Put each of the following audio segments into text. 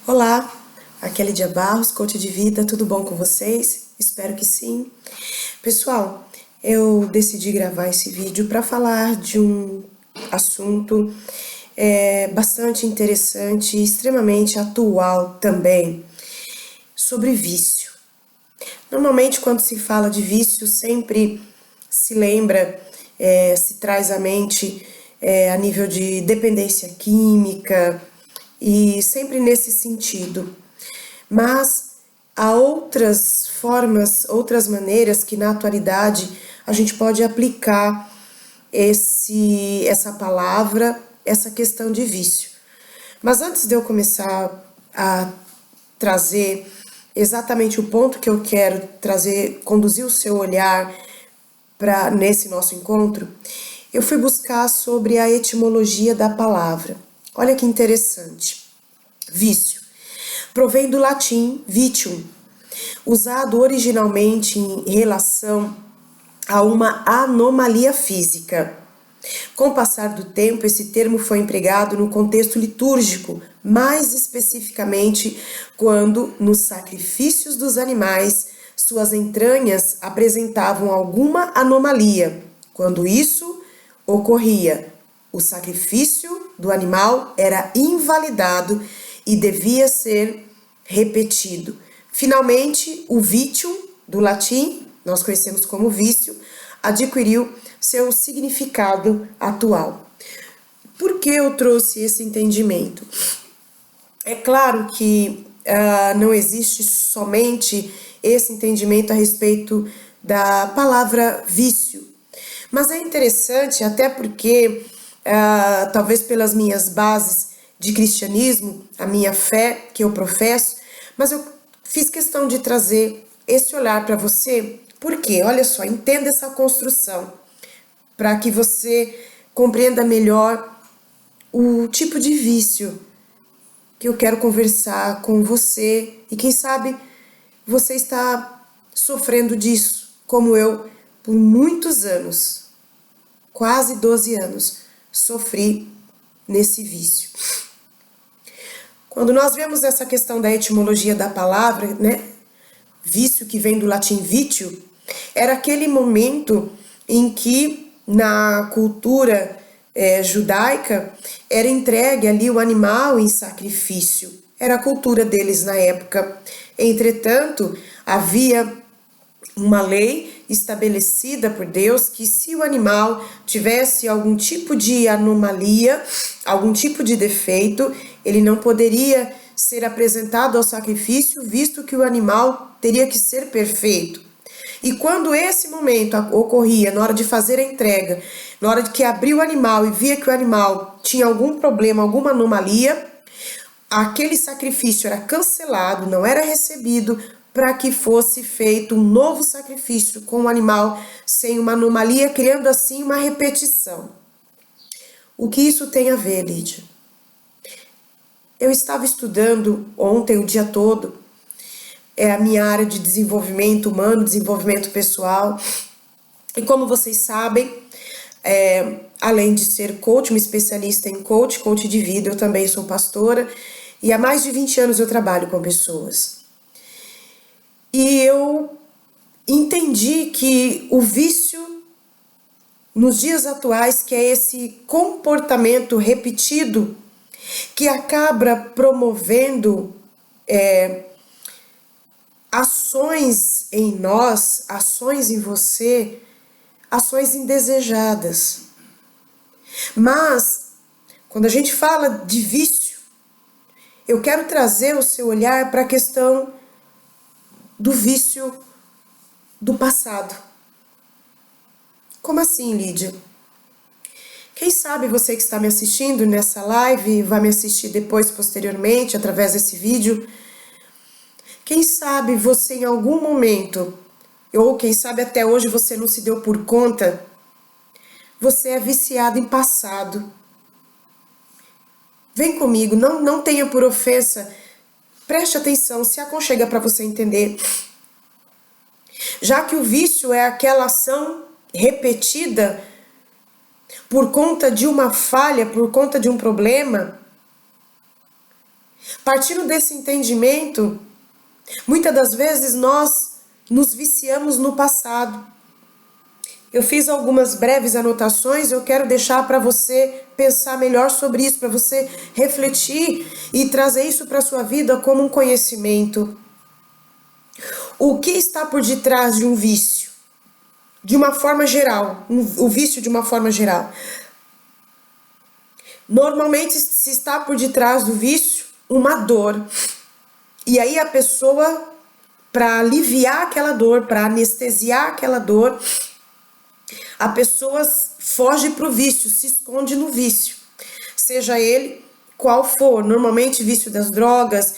Olá, aqui é Lídia Barros, coach de vida, tudo bom com vocês? Espero que sim. Pessoal, eu decidi gravar esse vídeo para falar de um assunto bastante interessante e extremamente atual também, sobre vício. Normalmente, quando se fala de vício, sempre se lembra, se traz à mente a nível de dependência química e sempre nesse sentido. Mas há outras formas, outras maneiras que na atualidade a gente pode aplicar essa palavra, essa questão de vício. Mas antes de eu começar a trazer exatamente o ponto que eu quero trazer, conduzir o seu olhar para nesse nosso encontro, eu fui buscar sobre a etimologia da palavra. Olha que interessante. Vício provém do latim vitium, usado originalmente em relação a uma anomalia física. Com o passar do tempo, esse termo foi empregado no contexto litúrgico, mais especificamente quando, nos sacrifícios dos animais, suas entranhas apresentavam alguma anomalia. Quando isso ocorria, o sacrifício do animal era invalidado e devia ser repetido. Finalmente, o vitium, do latim, nós conhecemos como vício, adquiriu seu significado atual. Por que eu trouxe esse entendimento? É claro que não existe somente esse entendimento a respeito da palavra vício, mas é interessante até porque, talvez pelas minhas bases de cristianismo, a minha fé que eu professo, mas eu fiz questão de trazer esse olhar para você, porque, olha só, entenda essa construção, para que você compreenda melhor o tipo de vício que eu quero conversar com você e quem sabe você está sofrendo disso, como eu, por muitos anos, quase 12 anos, sofri nesse vício. Quando nós vemos essa questão da etimologia da palavra, né, vício que vem do latim vitio, era aquele momento em que na cultura judaica era entregue ali o animal em sacrifício. Era a cultura deles na época. Entretanto, havia uma lei estabelecida por Deus que se o animal tivesse algum tipo de anomalia, algum tipo de defeito, ele não poderia ser apresentado ao sacrifício, visto que o animal teria que ser perfeito. E quando esse momento ocorria, na hora de fazer a entrega, na hora de que abriu o animal e via que o animal tinha algum problema, alguma anomalia, aquele sacrifício era cancelado, não era recebido, para que fosse feito um novo sacrifício com o animal sem uma anomalia, criando assim uma repetição. O que isso tem a ver, Lídia? Eu estava estudando ontem o dia todo, a minha área de desenvolvimento humano, desenvolvimento pessoal, e como vocês sabem, além de ser coach, uma especialista em coach de vida, eu também sou pastora, e há mais de 20 anos eu trabalho com pessoas. E eu entendi que o vício, nos dias atuais, que é esse comportamento repetido, que acaba promovendo ações em nós, ações em você, ações indesejadas. Mas, quando a gente fala de vício, eu quero trazer o seu olhar para a questão do vício do passado. Como assim, Lídia? Quem sabe você que está me assistindo nessa live, vai me assistir depois, posteriormente, através desse vídeo, quem sabe você em algum momento, ou quem sabe até hoje você não se deu por conta, você é viciado em passado. Vem comigo, não tenha por ofensa, preste atenção, se aconchega para você entender. Já que o vício é aquela ação repetida por conta de uma falha, por conta de um problema, Partindo desse entendimento, muitas das vezes nós nos viciamos no passado. Eu fiz algumas breves anotações, eu quero deixar para você pensar melhor sobre isso, para você refletir e trazer isso para a sua vida como um conhecimento. O que está por detrás de um vício? De uma forma geral, o vício de uma forma geral. Normalmente se está por detrás do vício uma dor. E aí a pessoa, para aliviar aquela dor, para anestesiar aquela dor, a pessoa foge para o vício, se esconde no vício. Seja ele qual for, normalmente vício das drogas,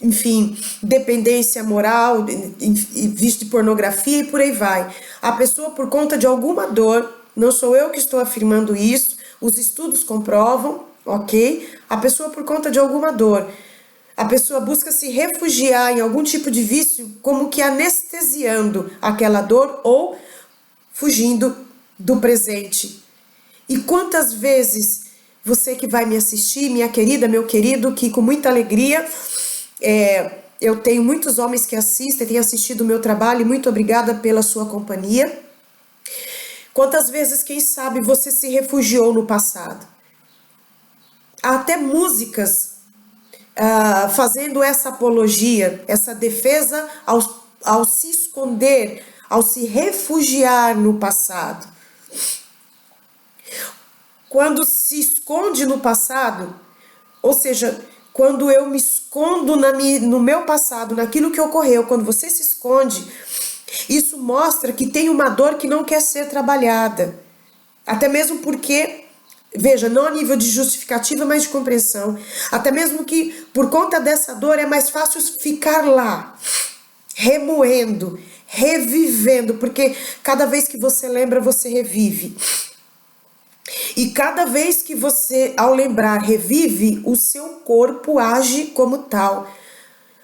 enfim, dependência moral, vício de pornografia e por aí vai. A pessoa, por conta de alguma dor, não sou eu que estou afirmando isso, os estudos comprovam, ok? A pessoa, por conta de alguma dor, a pessoa busca se refugiar em algum tipo de vício, como que anestesiando aquela dor ou fugindo do presente. E quantas vezes você que vai me assistir, minha querida, meu querido, que com muita alegria, eu tenho muitos homens que assistem, têm assistido o meu trabalho e muito obrigada pela sua companhia. Quantas vezes, quem sabe, você se refugiou no passado? Há até músicas fazendo essa apologia, essa defesa ao se esconder, ao se refugiar no passado. Quando se esconde no passado, ou seja, quando eu me escondo no meu passado, naquilo que ocorreu, quando você se esconde, isso mostra que tem uma dor que não quer ser trabalhada. Até mesmo porque, veja, não a nível de justificativa, mas de compreensão. Até mesmo que por conta dessa dor é mais fácil ficar lá, remoendo, revivendo, porque cada vez que você lembra, você revive. E cada vez que você, ao lembrar, revive, o seu corpo age como tal.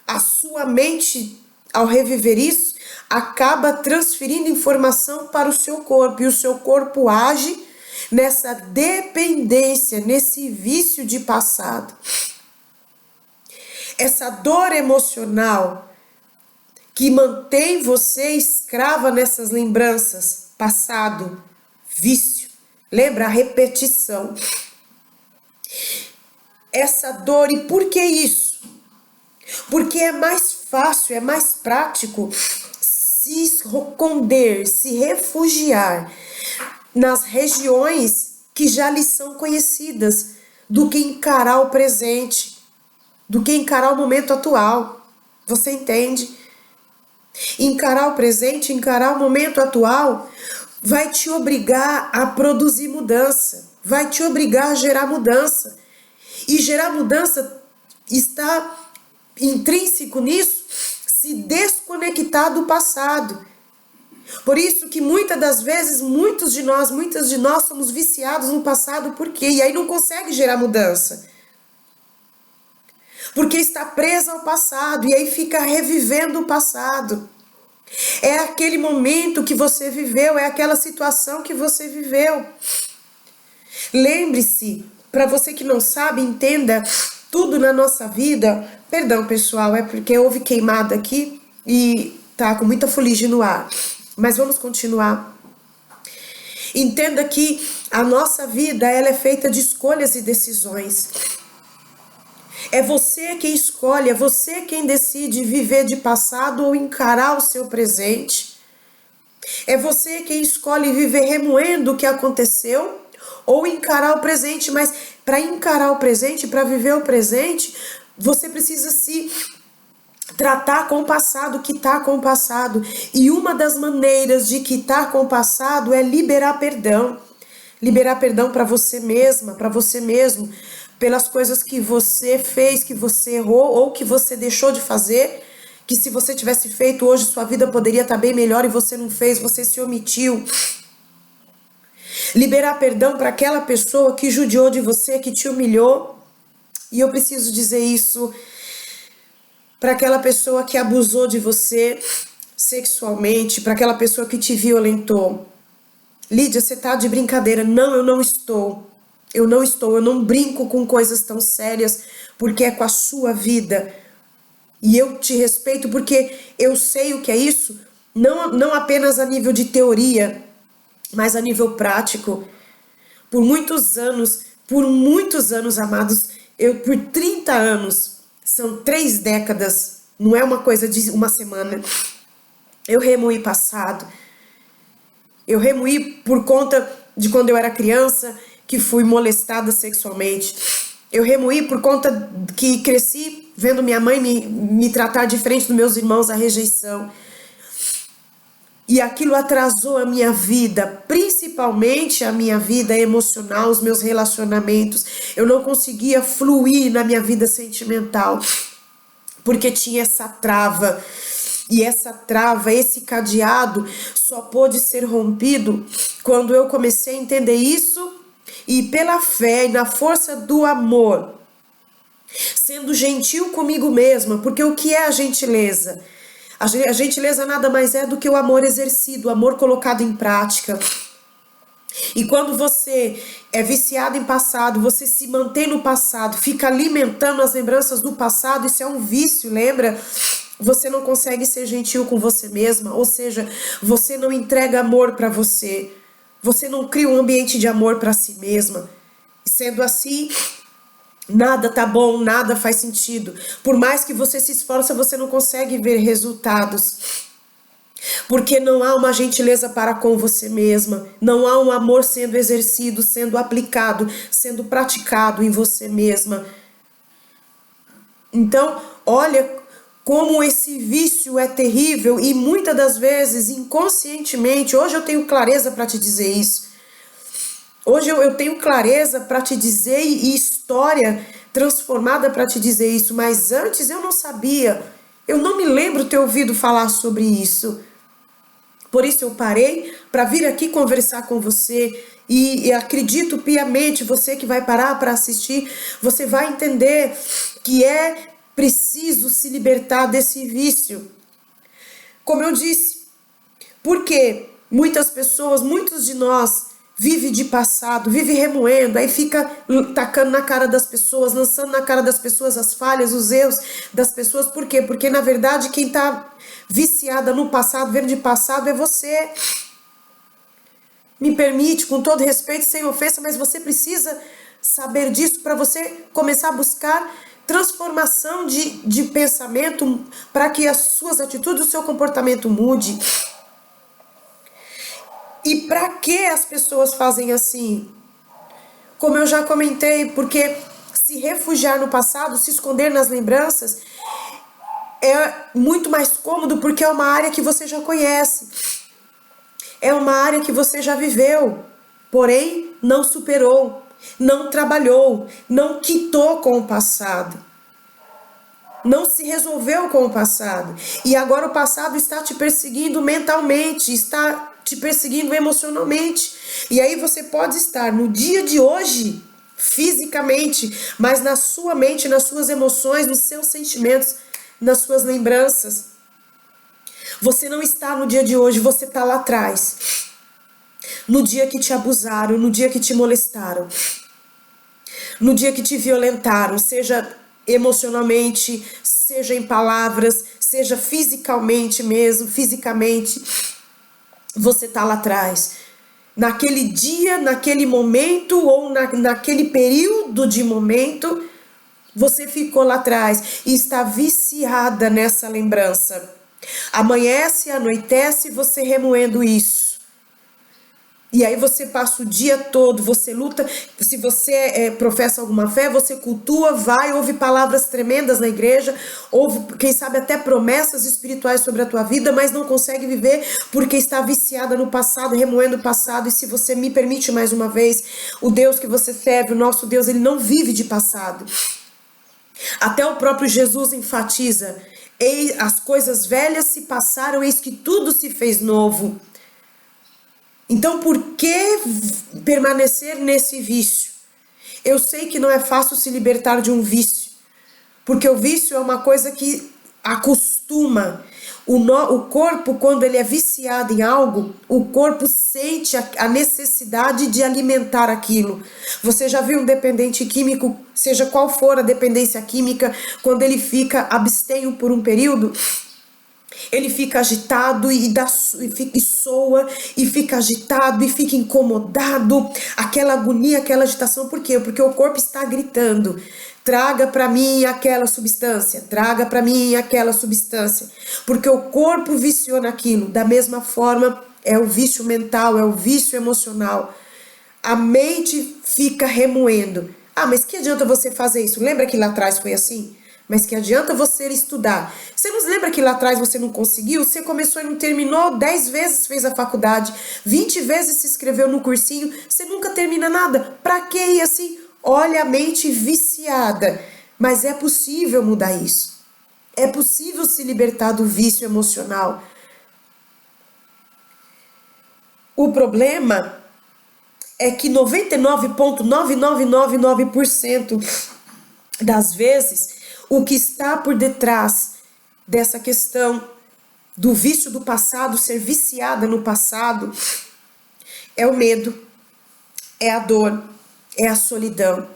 A sua mente, ao reviver isso, acaba transferindo informação para o seu corpo. E o seu corpo age nessa dependência, nesse vício de passado. Essa dor emocional que mantém você escrava nessas lembranças, passado, vício. Lembra? A repetição. Essa dor, e por que isso? Porque é mais fácil, é mais prático se esconder, se refugiar nas regiões que já lhe são conhecidas, do que encarar o presente, do que encarar o momento atual. Você entende? Encarar o presente, encarar o momento atual vai te obrigar a produzir mudança, vai te obrigar a gerar mudança. E gerar mudança está intrínseco nisso, se desconectar do passado. Por isso que muitas das vezes, muitas de nós somos viciados no passado, por quê? E aí não consegue gerar mudança. Porque está presa ao passado e aí fica revivendo o passado. É aquele momento que você viveu, é aquela situação que você viveu. Lembre-se, para você que não sabe, entenda, tudo na nossa vida, perdão pessoal, é porque houve queimada aqui e tá com muita fuligem no ar, mas vamos continuar. Entenda que a nossa vida, ela é feita de escolhas e decisões. É você quem escolhe, é você quem decide viver de passado ou encarar o seu presente. É você quem escolhe viver remoendo o que aconteceu ou encarar o presente, mas para encarar o presente, para viver o presente, você precisa se tratar com o passado, quitar com o passado. E uma das maneiras de quitar com o passado é liberar perdão. Liberar perdão para você mesma, para você mesmo, pelas coisas que você fez, que você errou ou que você deixou de fazer, que se você tivesse feito hoje sua vida poderia estar bem melhor e você não fez, você se omitiu. Liberar perdão para aquela pessoa que judiou de você, que te humilhou. E eu preciso dizer isso para aquela pessoa que abusou de você sexualmente, para aquela pessoa que te violentou. Lídia, você tá de brincadeira. Não, eu não estou. Eu não brinco com coisas tão sérias, porque é com a sua vida. E eu te respeito porque eu sei o que é isso, não apenas a nível de teoria, mas a nível prático. Por muitos anos, amados, por 30 anos, são 3 décadas, não é uma coisa de uma semana. Eu remoí passado. Eu remoí por conta de quando eu era criança, que fui molestada sexualmente. Eu remoí por conta que cresci vendo minha mãe me tratar diferente dos meus irmãos, a rejeição. E aquilo atrasou a minha vida, principalmente a minha vida emocional, os meus relacionamentos. Eu não conseguia fluir na minha vida sentimental, porque tinha essa trava. E essa trava, esse cadeado, só pôde ser rompido quando eu comecei a entender isso e pela fé e na força do amor, sendo gentil comigo mesma, porque o que é a gentileza? A gentileza nada mais é do que o amor exercido, o amor colocado em prática. E quando você é viciado em passado, você se mantém no passado, fica alimentando as lembranças do passado, isso é um vício, lembra? Você não consegue ser gentil com você mesma, ou seja, você não entrega amor para você, você não cria um ambiente de amor para si mesma. E sendo assim, nada tá bom, nada faz sentido. Por mais que você se esforce, você não consegue ver resultados. Porque não há uma gentileza para com você mesma, não há um amor sendo exercido, sendo aplicado, sendo praticado em você mesma. Então, olha como esse vício é terrível e muitas das vezes, inconscientemente, hoje eu tenho clareza para te dizer isso. Hoje eu tenho clareza para te dizer e história transformada para te dizer isso, mas antes eu não sabia, eu não me lembro ter ouvido falar sobre isso. Por isso eu parei para vir aqui conversar com você e acredito piamente, você que vai parar para assistir, você vai entender que é preciso se libertar desse vício. Como eu disse, porque muitas pessoas, muitos de nós, vive de passado, vive remoendo, aí fica tacando na cara das pessoas, lançando na cara das pessoas as falhas, os erros das pessoas. Por quê? Porque na verdade quem está viciada no passado, vendo de passado, é você. Me permite, com todo respeito, sem ofensa, mas você precisa saber disso para você começar a buscar transformação de pensamento para que as suas atitudes, o seu comportamento mude. E para que as pessoas fazem assim? Como eu já comentei, porque se refugiar no passado, se esconder nas lembranças, é muito mais cômodo porque é uma área que você já conhece. É uma área que você já viveu, porém não superou, não trabalhou, não quitou com o passado. Não se resolveu com o passado. E agora o passado está te perseguindo mentalmente, está te perseguindo emocionalmente. E aí você pode estar no dia de hoje, fisicamente, mas na sua mente, nas suas emoções, nos seus sentimentos, nas suas lembranças. Você não está no dia de hoje, você está lá atrás. No dia que te abusaram, no dia que te molestaram, no dia que te violentaram, seja emocionalmente, seja em palavras, seja fisicamente mesmo, fisicamente, você está lá atrás. Naquele dia, naquele momento ou naquele período de momento, você ficou lá atrás e está viciada nessa lembrança. Amanhece, anoitece, você remoendo isso. E aí você passa o dia todo, você luta, se você professa alguma fé, você cultua, vai, ouve palavras tremendas na igreja, ouve, quem sabe até promessas espirituais sobre a tua vida, mas não consegue viver porque está viciada no passado, remoendo o passado. E se você me permite mais uma vez, o Deus que você serve, o nosso Deus, ele não vive de passado. Até o próprio Jesus enfatiza: as coisas velhas se passaram, eis que tudo se fez novo. Então, por que permanecer nesse vício? Eu sei que não é fácil se libertar de um vício, porque o vício é uma coisa que acostuma. O corpo, quando ele é viciado em algo, o corpo sente a necessidade de alimentar aquilo. Você já viu um dependente químico, seja qual for a dependência química, quando ele fica abstenho por um período, ele fica agitado e soa, e fica agitado, e fica incomodado, aquela agonia, aquela agitação. Por quê? Porque o corpo está gritando: traga para mim aquela substância, traga para mim aquela substância. Porque o corpo viciou naquilo. Da mesma forma, é o vício mental, é o vício emocional. A mente fica remoendo. Ah, mas que adianta você fazer isso? Lembra que lá atrás foi assim? Mas que adianta você estudar? Você não lembra que lá atrás você não conseguiu? Você começou e não terminou, 10 vezes fez a faculdade, 20 vezes se inscreveu no cursinho, você nunca termina nada. Pra que ir assim? Olha a mente viciada. Mas é possível mudar isso. É possível se libertar do vício emocional. O problema é que 99,9999% das vezes, o que está por detrás dessa questão do vício do passado, ser viciada no passado, é o medo, é a dor, é a solidão.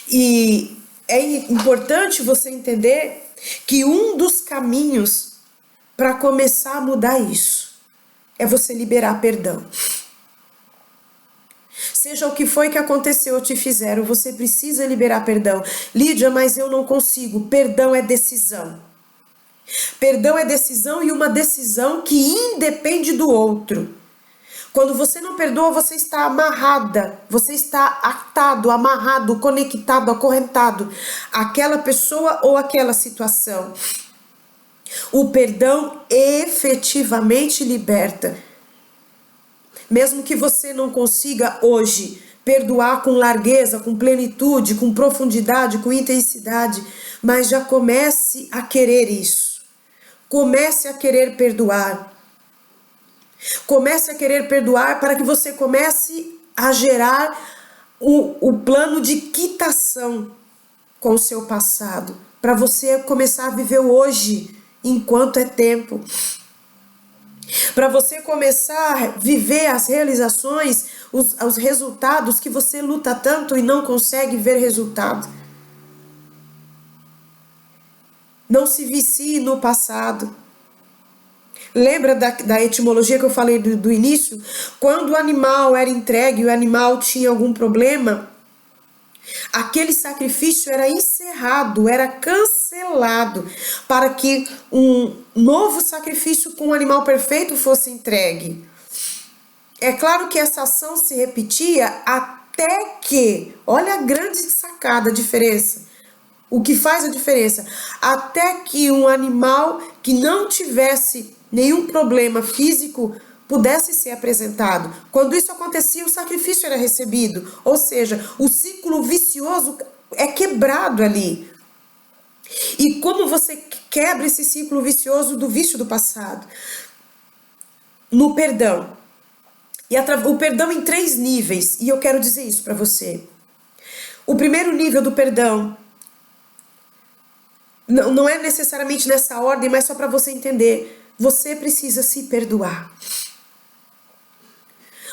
E é importante você entender que um dos caminhos para começar a mudar isso é você liberar perdão. Seja o que foi que aconteceu ou te fizeram, você precisa liberar perdão. Lídia, mas eu não consigo. Perdão é decisão. Perdão é decisão, e uma decisão que independe do outro. Quando você não perdoa, você está amarrada, você está atado, amarrado, conectado, acorrentado àquela pessoa ou àquela situação. O perdão efetivamente liberta. Mesmo que você não consiga hoje perdoar com largueza, com plenitude, com profundidade, com intensidade, mas já comece a querer isso. Comece a querer perdoar. Comece a querer perdoar para que você comece a gerar o plano de quitação com o seu passado. Para você começar a viver hoje, enquanto é tempo. Para você começar a viver as realizações, os resultados que você luta tanto e não consegue ver resultado. Não se vicie no passado. Lembra da etimologia que eu falei do início? Quando o animal era entregue, o animal tinha algum problema, aquele sacrifício era encerrado, era cancelado, para que um novo sacrifício com um animal perfeito fosse entregue. É claro que essa ação se repetia até que, olha a grande sacada, a diferença. O que faz a diferença? Até que um animal que não tivesse nenhum problema físico pudesse ser apresentado. Quando isso acontecia, o sacrifício era recebido. Ou seja, o ciclo vicioso é quebrado ali. E como você quebra esse ciclo vicioso do vício do passado? No perdão. E o perdão em 3 níveis. E eu quero dizer isso para você. O primeiro nível do perdão não é necessariamente nessa ordem, mas só para você entender. Você precisa se perdoar.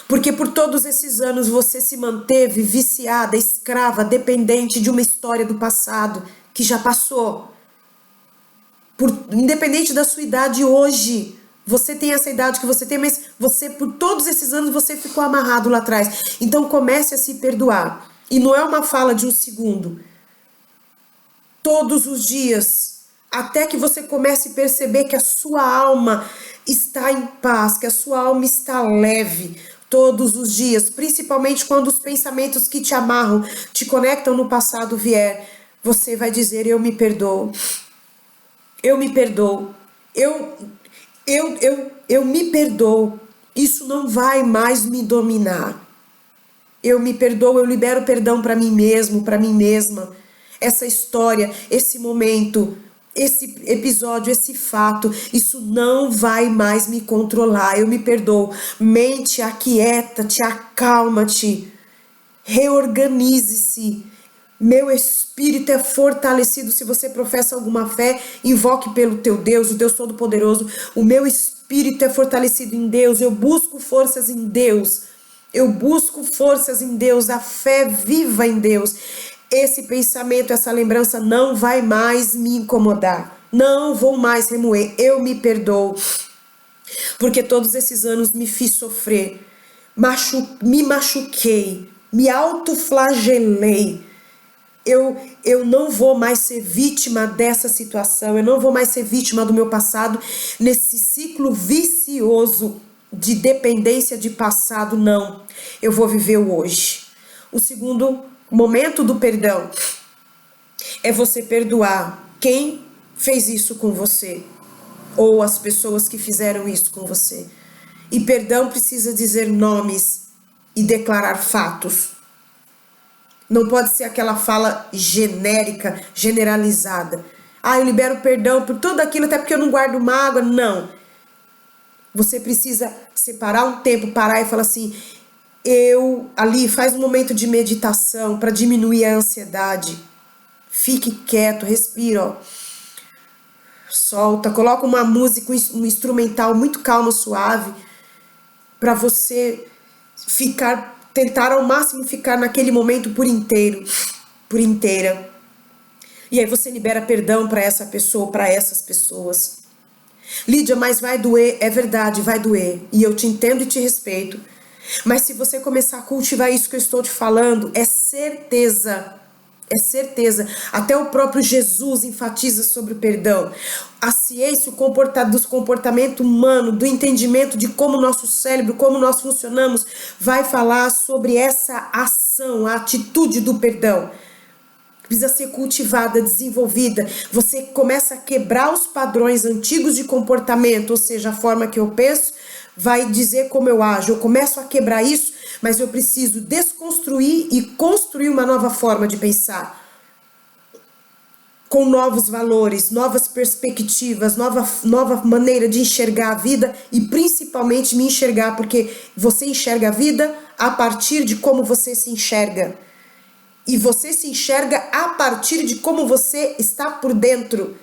Porque por todos esses anos você se manteve viciada, escrava, dependente de uma história do passado que já passou. Independente da sua idade hoje, você tem essa idade que você tem, mas você, por todos esses anos, você ficou amarrado lá atrás. Então comece a se perdoar. E não é uma fala de um segundo. Todos os dias, até que você comece a perceber que a sua alma está em paz, que a sua alma está leve, todos os dias, principalmente quando os pensamentos que te amarram, te conectam no passado vier, você vai dizer: eu me perdoo, eu me perdoo, eu me perdoo, isso não vai mais me dominar, eu me perdoo, eu libero perdão para mim mesmo, para mim mesma. Essa história, esse momento, esse episódio, esse fato, isso não vai mais me controlar, eu me perdoo. Mente, aquieta-te, acalma-te, reorganize-se, Meu espírito é fortalecido. Se você professa alguma fé, invoque pelo teu Deus, o Deus Todo-Poderoso. O meu espírito é fortalecido em Deus. Eu busco forças em Deus. Eu busco forças em Deus. A fé viva em Deus. Esse pensamento, essa lembrança não vai mais me incomodar. Não vou mais remoer. Eu me perdoo. Porque todos esses anos me fiz sofrer. Me machuquei. Me autoflagelei. Eu não vou mais ser vítima dessa situação, eu não vou mais ser vítima do meu passado, nesse ciclo vicioso de dependência de passado, não. Eu vou viver o hoje. O segundo momento do perdão é você perdoar quem fez isso com você, ou as pessoas que fizeram isso com você. E perdão precisa dizer nomes e declarar fatos. Não pode ser aquela fala genérica, generalizada. Ah, eu libero perdão por tudo aquilo, até porque eu não guardo mágoa. Não. Você precisa separar um tempo, parar e falar assim, faz um momento de meditação para diminuir a ansiedade. Fique quieto, respira, ó. Solta, coloca uma música, um instrumental muito calmo, suave, para você tentar ao máximo ficar naquele momento por inteiro, por inteira. E aí você libera perdão para essa pessoa, para essas pessoas. Lídia, mas vai doer. É verdade, vai doer. E eu te entendo e te respeito. Mas se você começar a cultivar isso que eu estou te falando, é certeza. É certeza. Até o próprio Jesus enfatiza sobre o perdão. A ciência dos comportamento humano, do entendimento de como o nosso cérebro, como nós funcionamos, vai falar sobre essa ação, a atitude do perdão. Precisa ser cultivada, desenvolvida. Você começa a quebrar os padrões antigos de comportamento, ou seja, a forma que eu penso vai dizer como eu ajo. Eu começo a quebrar isso, mas eu preciso desconstruir e construir uma nova forma de pensar. Com novos valores, novas perspectivas, nova maneira de enxergar a vida e principalmente me enxergar, porque você enxerga a vida a partir de como você se enxerga. E você se enxerga a partir de como você está por dentro.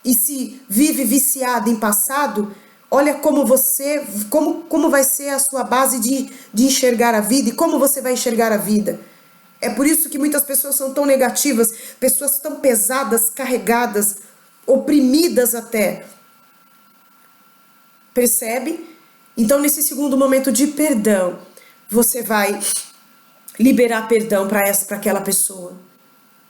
E se vive viciado em passado, olha como vai ser a sua base de enxergar a vida e como você vai enxergar a vida. É por isso que muitas pessoas são tão negativas, pessoas tão pesadas, carregadas, oprimidas até. Percebe? Então, nesse segundo momento de perdão, você vai liberar perdão para aquela pessoa.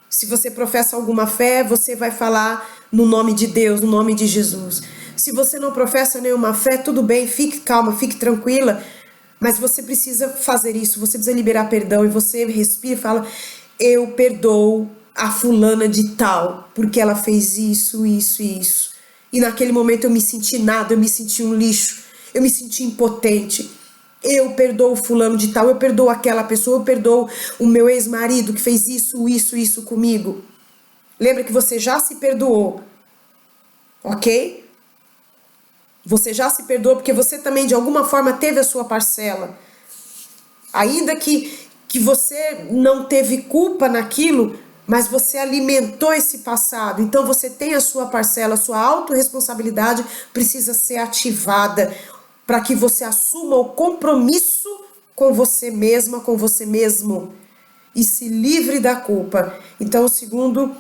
Se você professa alguma fé, você vai falar no nome de Deus, no nome de Jesus. Se você não professa nenhuma fé, tudo bem, fique calma, fique tranquila, mas você precisa fazer isso, você precisa liberar perdão e você respira e fala, eu perdoo a fulana de tal, porque ela fez isso, isso e isso. E naquele momento eu me senti nada, eu me senti um lixo, eu me senti impotente. Eu perdoo o fulano de tal, eu perdoo aquela pessoa, eu perdoo o meu ex-marido que fez isso comigo. Lembra que você já se perdoou, ok? Você já se perdoou porque você também de alguma forma teve a sua parcela. Ainda que você não teve culpa naquilo, mas você alimentou esse passado. Então você tem a sua parcela, a sua autorresponsabilidade precisa ser ativada para que você assuma o compromisso com você mesma, com você mesmo e se livre da culpa. Então o segundo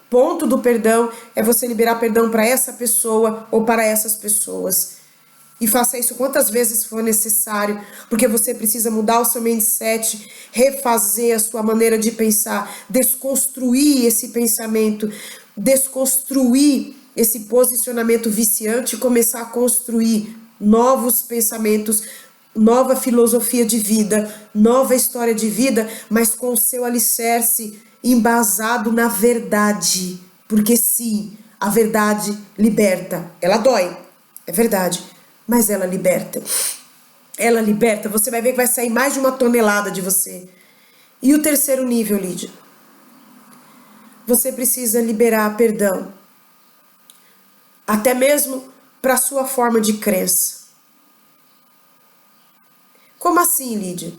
ponto do perdão é você liberar perdão para essa pessoa ou para essas pessoas. E faça isso quantas vezes for necessário, porque você precisa mudar o seu mindset, refazer a sua maneira de pensar, desconstruir esse pensamento, desconstruir esse posicionamento viciante e começar a construir novos pensamentos, nova filosofia de vida, nova história de vida, mas com o seu alicerce embasado na verdade. Porque sim, a verdade liberta. Ela dói, é verdade, mas ela liberta. Ela liberta, você vai ver que vai sair mais de 1 tonelada de você. E o terceiro nível, Lídia? Você precisa liberar perdão. Até mesmo para a sua forma de crença. Como assim, Lídia?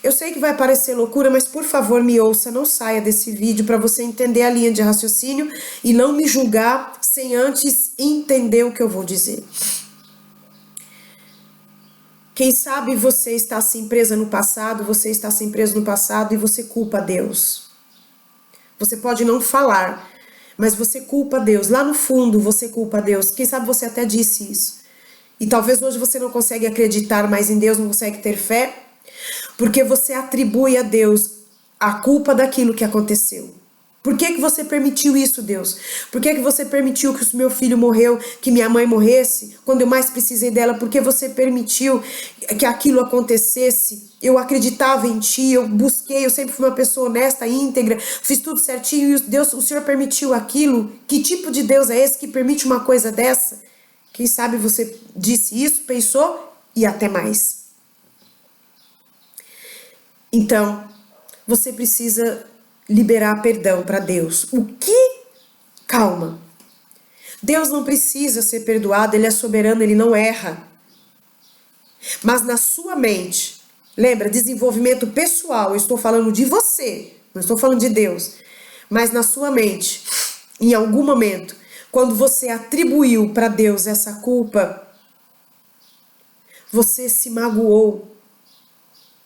Eu sei que vai parecer loucura, mas por favor me ouça, não saia desse vídeo para você entender a linha de raciocínio e não me julgar sem antes entender o que eu vou dizer. Quem sabe você está assim presa no passado, você está assim preso no passado e você culpa Deus. Você pode não falar, mas você culpa Deus. Lá no fundo você culpa Deus. Quem sabe você até disse isso. E talvez hoje você não consegue acreditar mais em Deus, não consegue ter fé, porque você atribui a Deus a culpa daquilo que aconteceu. Por que que você permitiu isso, Deus? Por que que você permitiu que o meu filho morreu, que minha mãe morresse, quando eu mais precisei dela? Por que você permitiu que aquilo acontecesse? Eu acreditava em Ti, eu busquei, eu sempre fui uma pessoa honesta, íntegra, fiz tudo certinho e Deus, o Senhor permitiu aquilo? Que tipo de Deus é esse que permite uma coisa dessa? Quem sabe você disse isso, pensou e até mais. Então, você precisa liberar perdão para Deus. O que? Calma. Deus não precisa ser perdoado, Ele é soberano, Ele não erra. Mas na sua mente, lembra, desenvolvimento pessoal, eu estou falando de você, não estou falando de Deus. Mas na sua mente, em algum momento, quando você atribuiu para Deus essa culpa, você se magoou.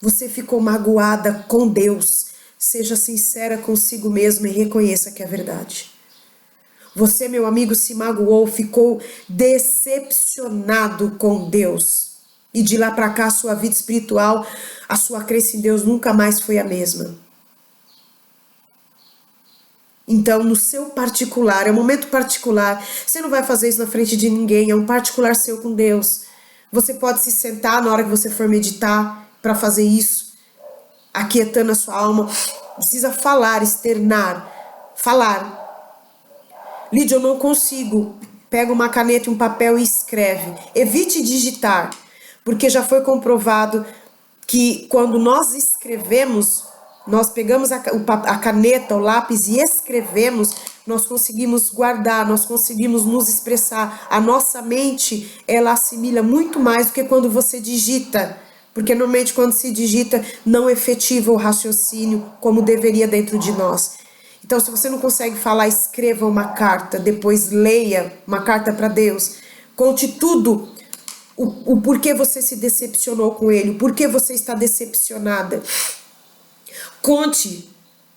Você ficou magoada com Deus. Seja sincera consigo mesmo e reconheça que é verdade. Você, meu amigo, se magoou, ficou decepcionado com Deus. E de lá para cá, a sua vida espiritual, a sua crença em Deus nunca mais foi a mesma. Então, no seu particular, é um momento particular, você não vai fazer isso na frente de ninguém, é um particular seu com Deus. Você pode se sentar na hora que você for meditar para fazer isso, aquietando a sua alma. Precisa falar, externar, falar. Lídia, eu não consigo. Pega uma caneta e um papel e escreve. Evite digitar, porque já foi comprovado que quando nós escrevemos, nós pegamos a caneta, o lápis e escrevemos, nós conseguimos guardar, nós conseguimos nos expressar. A nossa mente, ela assimila muito mais do que quando você digita. Porque normalmente quando se digita, não efetiva o raciocínio como deveria dentro de nós. Então, se você não consegue falar, escreva uma carta, depois leia uma carta para Deus. Conte tudo, o porquê você se decepcionou com Ele, o porquê você está decepcionada. Conte,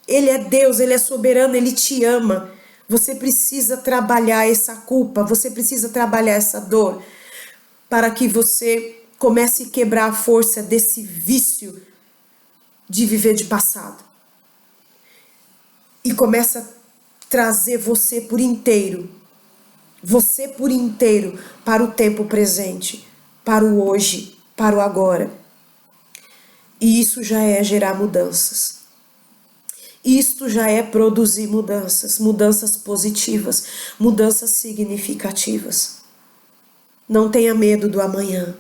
Ele é Deus, Ele é soberano, Ele te ama. Você precisa trabalhar essa culpa, você precisa trabalhar essa dor, para que você comece a quebrar a força desse vício de viver de passado. E começa a trazer você por inteiro para o tempo presente, para o hoje, para o agora. E isso já é gerar mudanças. Isto já é produzir mudanças, mudanças positivas, mudanças significativas. Não tenha medo do amanhã.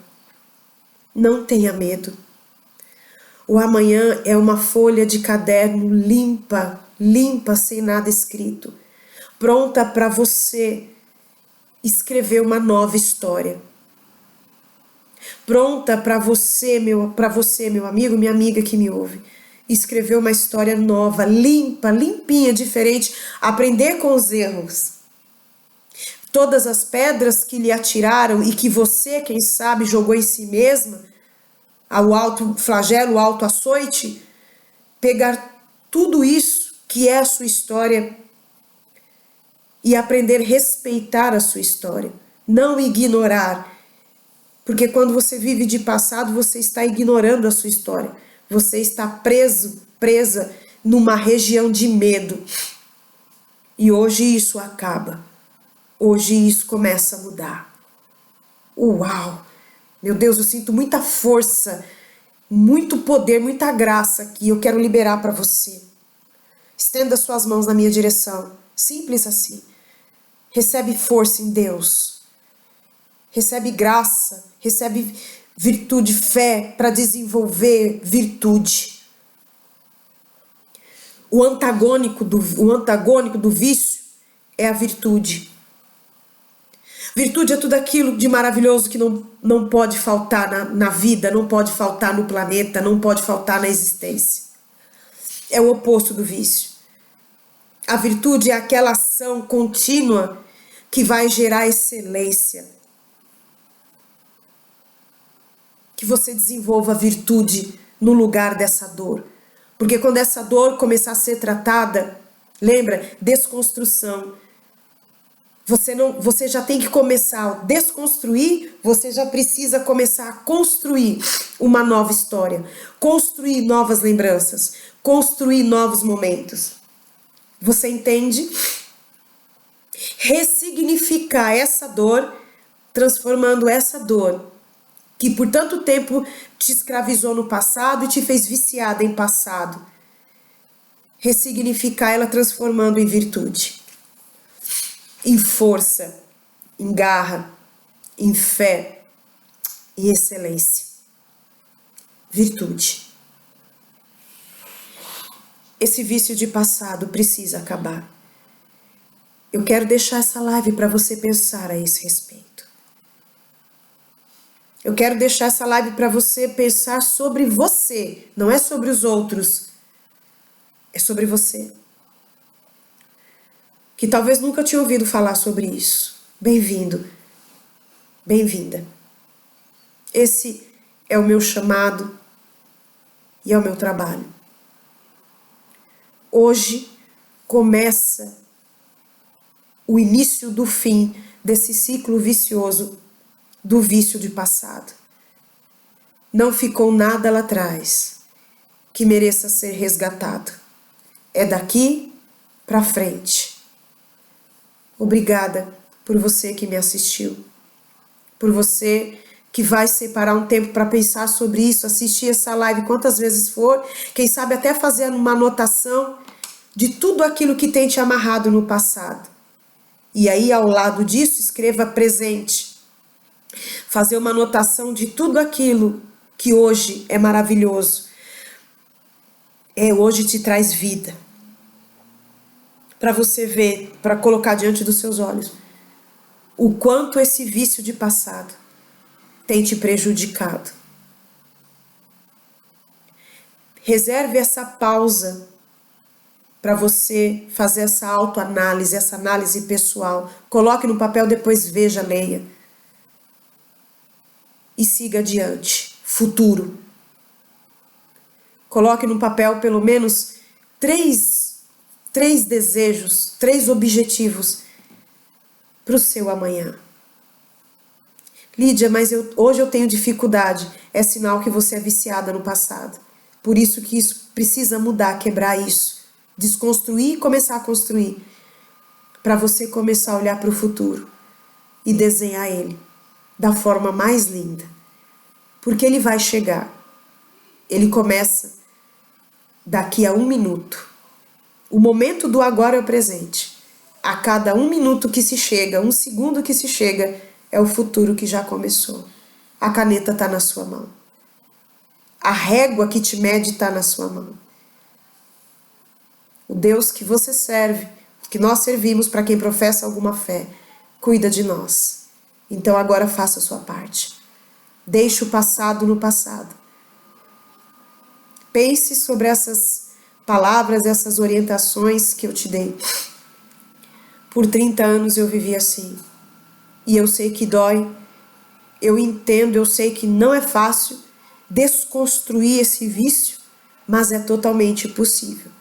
Não tenha medo. O amanhã é uma folha de caderno limpa, sem nada escrito, pronta para você escrever uma nova história. Pronta para você, meu amigo, minha amiga que me ouve, escrever uma história nova, limpa, limpinha, diferente, aprender com os erros. Todas as pedras que lhe atiraram e que você, quem sabe, jogou em si mesma, ao alto flagelo, ao alto açoite, pegar tudo isso que é a sua história e aprender a respeitar a sua história, não ignorar, porque quando você vive de passado, você está ignorando a sua história, você está presa numa região de medo, e hoje isso acaba, hoje isso começa a mudar. Uau! Meu Deus, eu sinto muita força, muito poder, muita graça aqui. Eu quero liberar para você. Estenda suas mãos na minha direção. Simples assim. Recebe força em Deus. Recebe graça. Recebe virtude, fé para desenvolver virtude. O antagônico do vício é a virtude. Virtude é tudo aquilo de maravilhoso que não pode faltar na vida, não pode faltar no planeta, não pode faltar na existência. É o oposto do vício. A virtude é aquela ação contínua que vai gerar excelência. Que você desenvolva a virtude no lugar dessa dor. Porque quando essa dor começar a ser tratada, lembra? Desconstrução. Você já tem que começar a desconstruir, você já precisa começar a construir uma nova história, construir novas lembranças, construir novos momentos. Você entende? Ressignificar essa dor, transformando essa dor que por tanto tempo te escravizou no passado e te fez viciada em passado. Ressignificar ela transformando em virtude, em força, em garra, em fé, em excelência. Virtude. Esse vício de passado precisa acabar. Eu quero deixar essa live para você pensar a esse respeito. Eu quero deixar essa live para você pensar sobre você, não é sobre os outros, é sobre você. Que talvez nunca tinha ouvido falar sobre isso. Bem-vindo, bem-vinda. Esse é o meu chamado e é o meu trabalho. Hoje começa o início do fim desse ciclo vicioso do vício de passado. Não ficou nada lá atrás que mereça ser resgatado. É daqui para frente. Obrigada por você que me assistiu, por você que vai separar um tempo para pensar sobre isso, assistir essa live quantas vezes for, quem sabe até fazer uma anotação de tudo aquilo que tem te amarrado no passado. E aí, ao lado disso, escreva presente. Fazer uma anotação de tudo aquilo que hoje é maravilhoso. Hoje te traz vida. Para você ver, para colocar diante dos seus olhos, o quanto esse vício de passado tem te prejudicado. Reserve essa pausa para você fazer essa autoanálise, essa análise pessoal. Coloque no papel, depois veja, leia. E siga adiante. Futuro. Coloque no papel pelo menos três desejos, 3 objetivos para o seu amanhã. Lídia, mas hoje eu tenho dificuldade. É sinal que você é viciada no passado. Por isso que isso precisa mudar, quebrar isso. Desconstruir e começar a construir. Para você começar a olhar para o futuro e desenhar ele da forma mais linda. Porque ele vai chegar. Ele começa daqui a 1 minuto. O momento do agora é o presente. A cada 1 minuto que se chega, 1 segundo que se chega, é o futuro que já começou. A caneta está na sua mão. A régua que te mede está na sua mão. O Deus que você serve, que nós servimos, para quem professa alguma fé, cuida de nós. Então agora faça a sua parte. Deixe o passado no passado. Pense sobre essas palavras, essas orientações que eu te dei. Por 30 anos eu vivi assim. E eu sei que dói. Eu entendo, eu sei que não é fácil desconstruir esse vício, mas é totalmente possível.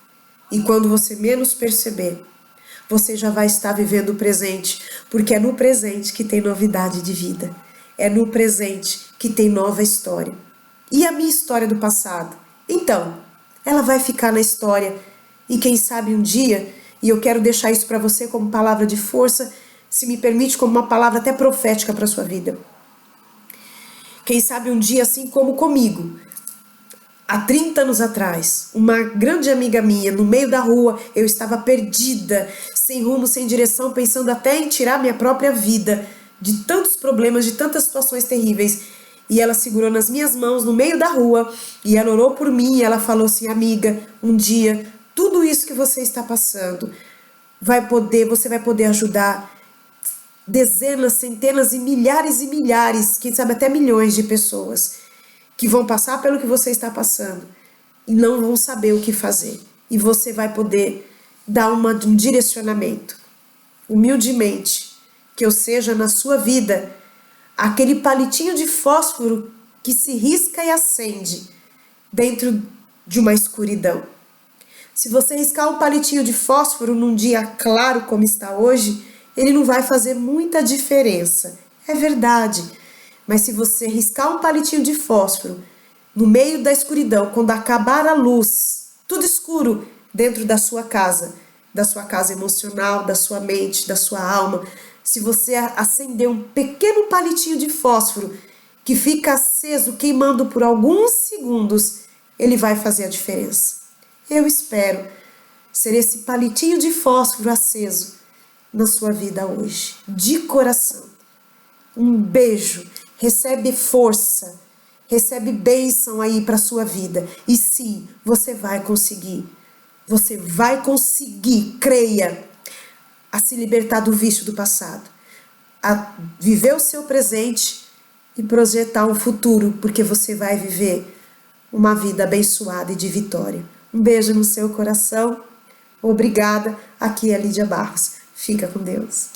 E quando você menos perceber, você já vai estar vivendo o presente, porque é no presente que tem novidade de vida. É no presente que tem nova história. E a minha história do passado? Então, ela vai ficar na história. E quem sabe um dia, e eu quero deixar isso para você como palavra de força, se me permite, como uma palavra até profética para a sua vida. Quem sabe um dia, assim como comigo, há 30 anos atrás, uma grande amiga minha, no meio da rua, eu estava perdida, sem rumo, sem direção, pensando até em tirar minha própria vida, de tantos problemas, de tantas situações terríveis. E ela segurou nas minhas mãos, no meio da rua, e ela orou por mim, e ela falou assim: amiga, um dia, tudo isso que você está passando, você vai poder ajudar dezenas, centenas e milhares, quem sabe até milhões de pessoas que vão passar pelo que você está passando e não vão saber o que fazer. E você vai poder dar um direcionamento. Humildemente, que eu seja na sua vida aquele palitinho de fósforo que se risca e acende dentro de uma escuridão. Se você riscar um palitinho de fósforo num dia claro como está hoje, ele não vai fazer muita diferença. É verdade. Mas se você riscar um palitinho de fósforo no meio da escuridão, quando acabar a luz, tudo escuro dentro da sua casa emocional, da sua mente, da sua alma, se você acender um pequeno palitinho de fósforo que fica aceso, queimando por alguns segundos, ele vai fazer a diferença. Eu espero ser esse palitinho de fósforo aceso na sua vida hoje, de coração. Um beijo, recebe força, recebe bênção aí para a sua vida. E sim, você vai conseguir, creia, a se libertar do vício do passado, a viver o seu presente e projetar um futuro, porque você vai viver uma vida abençoada e de vitória. Um beijo no seu coração. Obrigada. Aqui é a Lídia Barros. Fica com Deus.